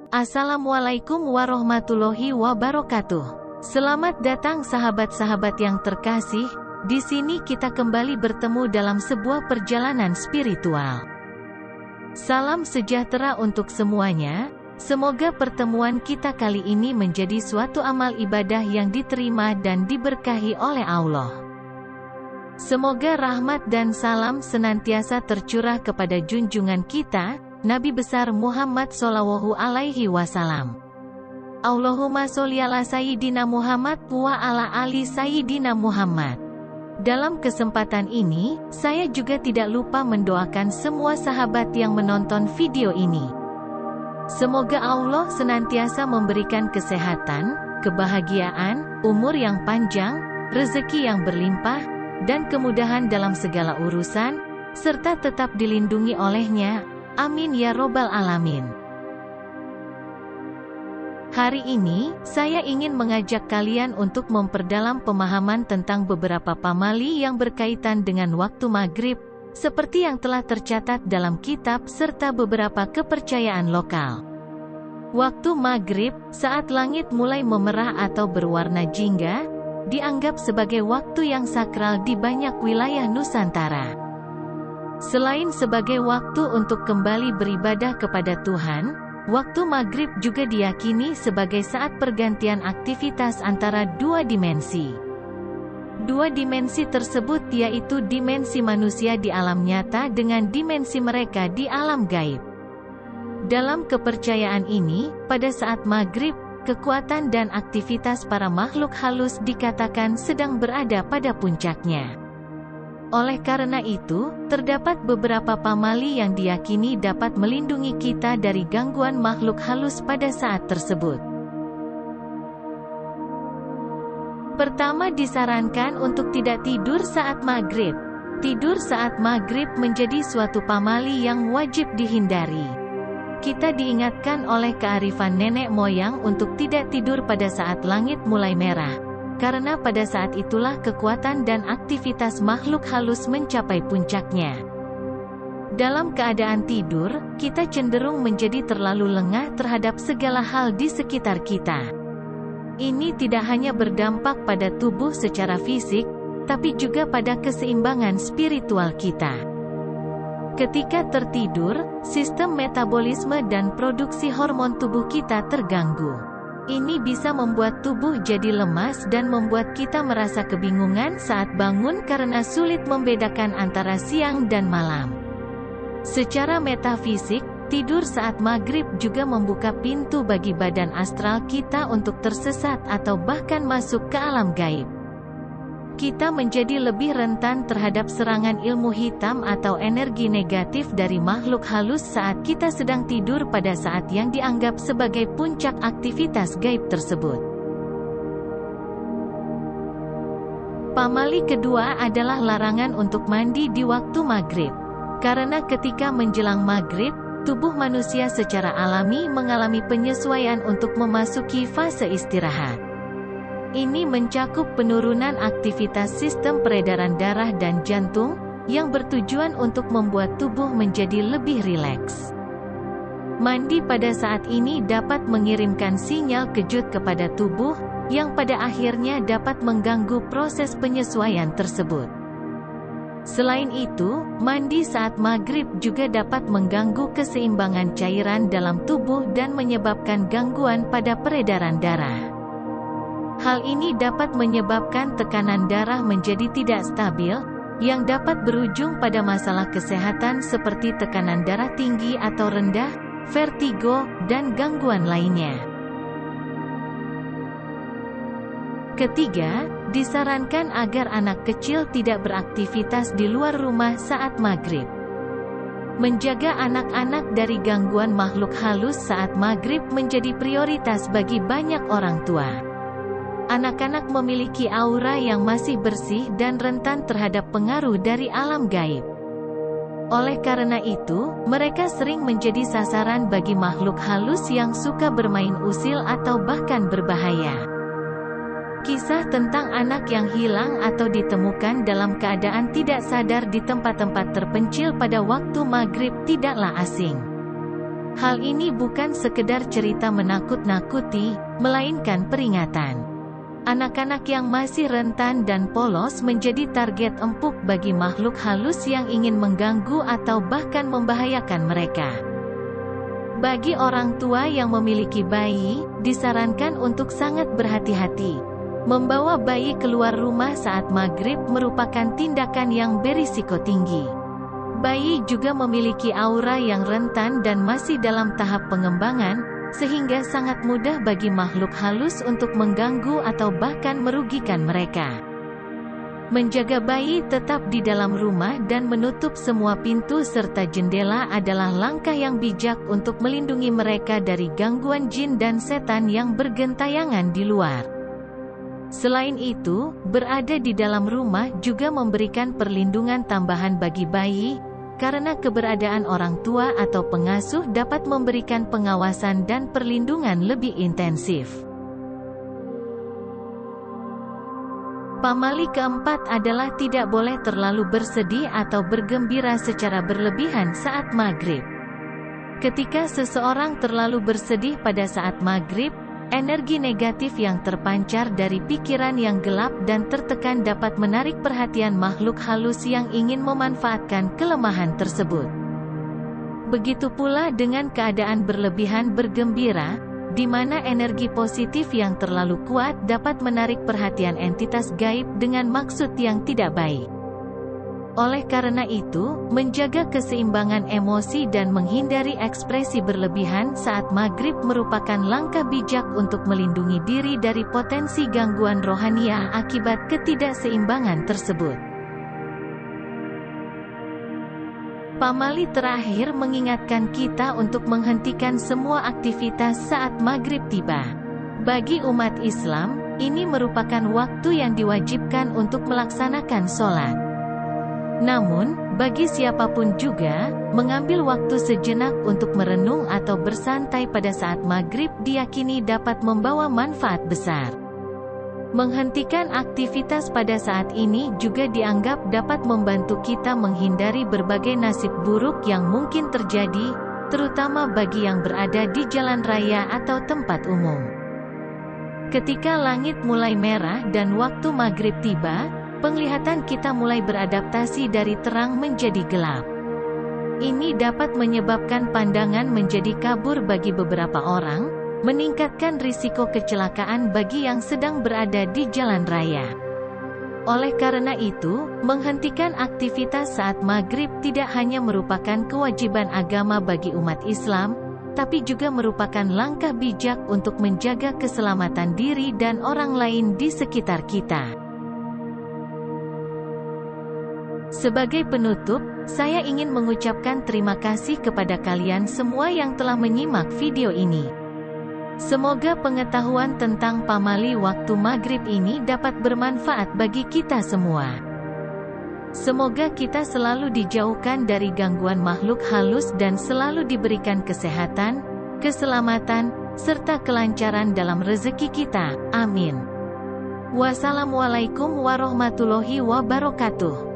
Assalamualaikum warahmatullahi wabarakatuh. Selamat datang sahabat-sahabat yang terkasih. Di sini kita kembali bertemu dalam sebuah perjalanan spiritual. Salam sejahtera untuk semuanya. Semoga pertemuan kita kali ini menjadi suatu amal ibadah yang diterima dan diberkahi oleh Allah. Semoga rahmat dan salam senantiasa tercurah kepada junjungan kita, Nabi besar Muhammad Shallallahu Alaihi Wasallam. Allahumma sholli ala Sayyidina Muhammad wa ala ali Sayyidina Muhammad. Dalam kesempatan ini, saya juga tidak lupa mendoakan semua sahabat yang menonton video ini. Semoga Allah senantiasa memberikan kesehatan, kebahagiaan, umur yang panjang, rezeki yang berlimpah, dan kemudahan dalam segala urusan, serta tetap dilindungi olehnya. Amin ya robbal alamin. Hari ini, saya ingin mengajak kalian untuk memperdalam pemahaman tentang beberapa pamali yang berkaitan dengan waktu maghrib, seperti yang telah tercatat dalam kitab serta beberapa kepercayaan lokal. Waktu maghrib, saat langit mulai memerah atau berwarna jingga, dianggap sebagai waktu yang sakral di banyak wilayah Nusantara. Selain sebagai waktu untuk kembali beribadah kepada Tuhan, waktu maghrib juga diyakini sebagai saat pergantian aktivitas antara dua dimensi. Dua dimensi tersebut yaitu dimensi manusia di alam nyata dengan dimensi mereka di alam gaib. Dalam kepercayaan ini, pada saat maghrib, kekuatan dan aktivitas para makhluk halus dikatakan sedang berada pada puncaknya. Oleh karena itu, terdapat beberapa pamali yang diyakini dapat melindungi kita dari gangguan makhluk halus pada saat tersebut. Pertama, disarankan untuk tidak tidur saat maghrib. Tidur saat maghrib menjadi suatu pamali yang wajib dihindari. Kita diingatkan oleh kearifan nenek moyang untuk tidak tidur pada saat langit mulai merah. Karena pada saat itulah kekuatan dan aktivitas makhluk halus mencapai puncaknya. Dalam keadaan tidur, kita cenderung menjadi terlalu lengah terhadap segala hal di sekitar kita. Ini tidak hanya berdampak pada tubuh secara fisik, tapi juga pada keseimbangan spiritual kita. Ketika tertidur, sistem metabolisme dan produksi hormon tubuh kita terganggu. Ini bisa membuat tubuh jadi lemas dan membuat kita merasa kebingungan saat bangun karena sulit membedakan antara siang dan malam. Secara metafisik, tidur saat maghrib juga membuka pintu bagi badan astral kita untuk tersesat atau bahkan masuk ke alam gaib. Kita menjadi lebih rentan terhadap serangan ilmu hitam atau energi negatif dari makhluk halus saat kita sedang tidur pada saat yang dianggap sebagai puncak aktivitas gaib tersebut. Pamali kedua adalah larangan untuk mandi di waktu maghrib. Karena ketika menjelang maghrib, tubuh manusia secara alami mengalami penyesuaian untuk memasuki fase istirahat. Ini mencakup penurunan aktivitas sistem peredaran darah dan jantung, yang bertujuan untuk membuat tubuh menjadi lebih rileks. Mandi pada saat ini dapat mengirimkan sinyal kejut kepada tubuh, yang pada akhirnya dapat mengganggu proses penyesuaian tersebut. Selain itu, mandi saat maghrib juga dapat mengganggu keseimbangan cairan dalam tubuh dan menyebabkan gangguan pada peredaran darah. Hal ini dapat menyebabkan tekanan darah menjadi tidak stabil, yang dapat berujung pada masalah kesehatan seperti tekanan darah tinggi atau rendah, vertigo, dan gangguan lainnya. Ketiga, disarankan agar anak kecil tidak beraktivitas di luar rumah saat maghrib. Menjaga anak-anak dari gangguan makhluk halus saat maghrib menjadi prioritas bagi banyak orang tua. Anak-anak memiliki aura yang masih bersih dan rentan terhadap pengaruh dari alam gaib. Oleh karena itu, mereka sering menjadi sasaran bagi makhluk halus yang suka bermain usil atau bahkan berbahaya. Kisah tentang anak yang hilang atau ditemukan dalam keadaan tidak sadar di tempat-tempat terpencil pada waktu maghrib tidaklah asing. Hal ini bukan sekedar cerita menakut-nakuti, melainkan peringatan. Anak-anak yang masih rentan dan polos menjadi target empuk bagi makhluk halus yang ingin mengganggu atau bahkan membahayakan mereka. Bagi orang tua yang memiliki bayi, disarankan untuk sangat berhati-hati. Membawa bayi keluar rumah saat maghrib merupakan tindakan yang berisiko tinggi. Bayi juga memiliki aura yang rentan dan masih dalam tahap pengembangan, sehingga sangat mudah bagi makhluk halus untuk mengganggu atau bahkan merugikan mereka. Menjaga bayi tetap di dalam rumah dan menutup semua pintu serta jendela adalah langkah yang bijak untuk melindungi mereka dari gangguan jin dan setan yang bergentayangan di luar. Selain itu, berada di dalam rumah juga memberikan perlindungan tambahan bagi bayi, karena keberadaan orang tua atau pengasuh dapat memberikan pengawasan dan perlindungan lebih intensif. Pamali keempat adalah tidak boleh terlalu bersedih atau bergembira secara berlebihan saat maghrib. Ketika seseorang terlalu bersedih pada saat maghrib, energi negatif yang terpancar dari pikiran yang gelap dan tertekan dapat menarik perhatian makhluk halus yang ingin memanfaatkan kelemahan tersebut. Begitu pula dengan keadaan berlebihan bergembira, di mana energi positif yang terlalu kuat dapat menarik perhatian entitas gaib dengan maksud yang tidak baik. Oleh karena itu, menjaga keseimbangan emosi dan menghindari ekspresi berlebihan saat maghrib merupakan langkah bijak untuk melindungi diri dari potensi gangguan rohaniah akibat ketidakseimbangan tersebut. Pamali terakhir mengingatkan kita untuk menghentikan semua aktivitas saat maghrib tiba. Bagi umat Islam, ini merupakan waktu yang diwajibkan untuk melaksanakan sholat. Namun, bagi siapapun juga, mengambil waktu sejenak untuk merenung atau bersantai pada saat maghrib diyakini dapat membawa manfaat besar. Menghentikan aktivitas pada saat ini juga dianggap dapat membantu kita menghindari berbagai nasib buruk yang mungkin terjadi, terutama bagi yang berada di jalan raya atau tempat umum. Ketika langit mulai merah dan waktu maghrib tiba, penglihatan kita mulai beradaptasi dari terang menjadi gelap. Ini dapat menyebabkan pandangan menjadi kabur bagi beberapa orang, meningkatkan risiko kecelakaan bagi yang sedang berada di jalan raya. Oleh karena itu, menghentikan aktivitas saat maghrib tidak hanya merupakan kewajiban agama bagi umat Islam, tapi juga merupakan langkah bijak untuk menjaga keselamatan diri dan orang lain di sekitar kita. Sebagai penutup, saya ingin mengucapkan terima kasih kepada kalian semua yang telah menyimak video ini. Semoga pengetahuan tentang pamali waktu maghrib ini dapat bermanfaat bagi kita semua. Semoga kita selalu dijauhkan dari gangguan makhluk halus dan selalu diberikan kesehatan, keselamatan, serta kelancaran dalam rezeki kita. Amin. Wassalamualaikum warahmatullahi wabarakatuh.